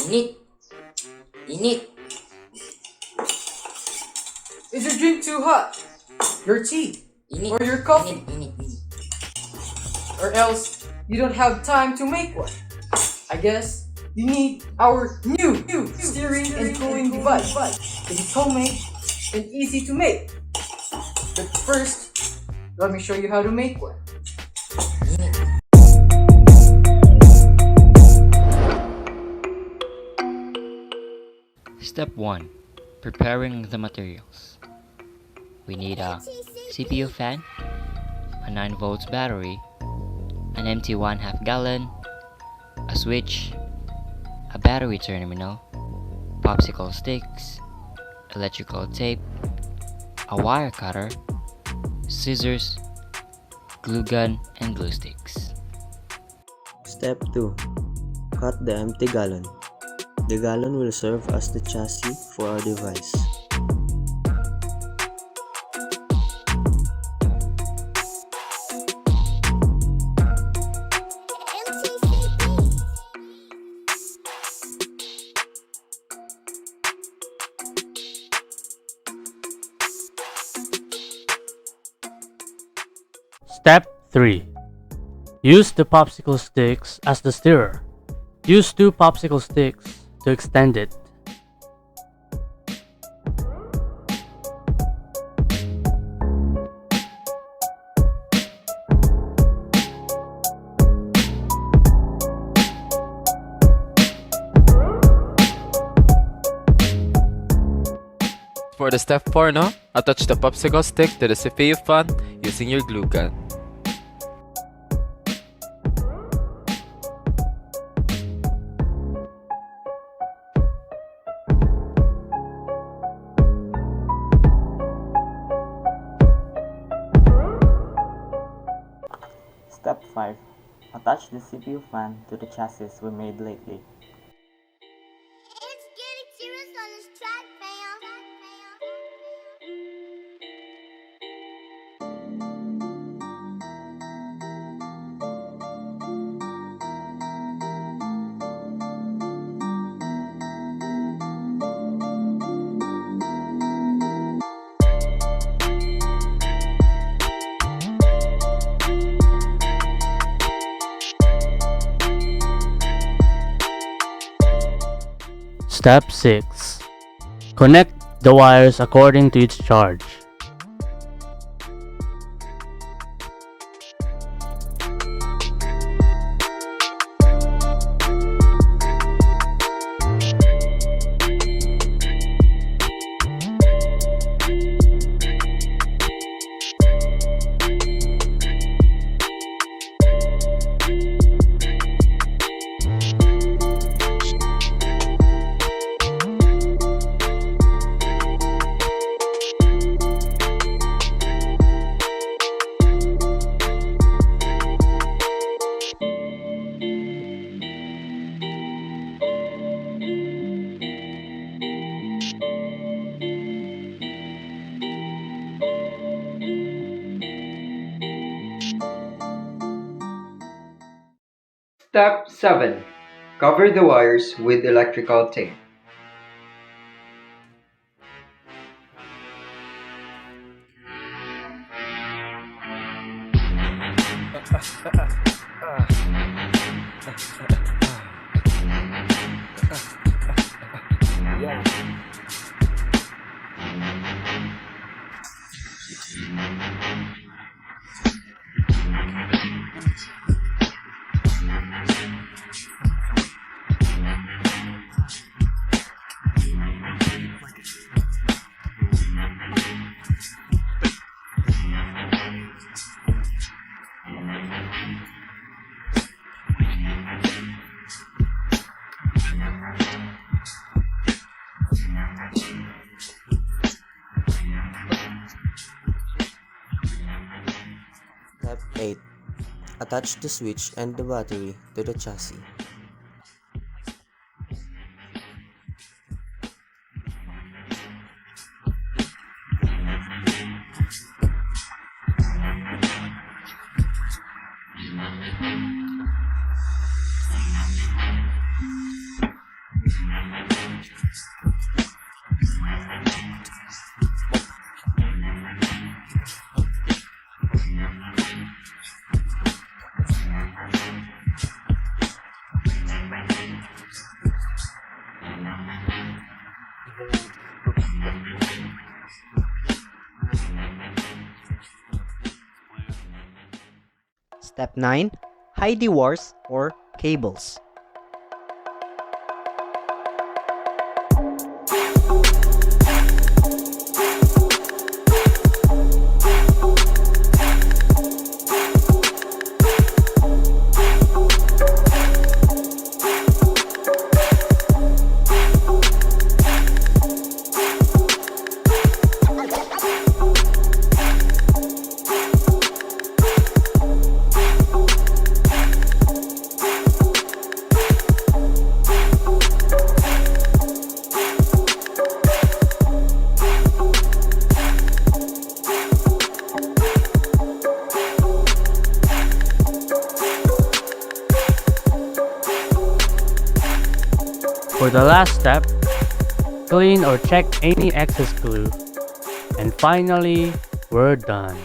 Init. Init. Is your drink too hot? Your tea? Init. Or your coffee? Init. Or else you don't have time to make one? I guess you need our new steering and cooling device. It is homemade and easy to make. But first, let me show you how to make one. Step 1. Preparing the materials. We need a CPU fan, a 9 volts battery, an empty 1/2 gallon, a switch, a battery terminal, popsicle sticks, electrical tape, a wire cutter, scissors, glue gun, and glue sticks. Step 2. Cut the empty gallon. The gallon will serve as the chassis for our device. Step 3. Use the popsicle sticks as the stirrer. Use 2 popsicle sticks to extend it. For the step 4, attach the popsicle stick to the CPU fan using your glue gun. Step 5. Attach the CPU fan to the chassis we made lately. It's getting serious on this track, fam. Step 6. Connect the wires according to its charge. Step 7. Cover the wires with electrical tape. Step 8. Attach the switch and the battery to the chassis. Step 9. Hide the wires or cables. For the last step, clean or check any excess glue. And finally, we're done.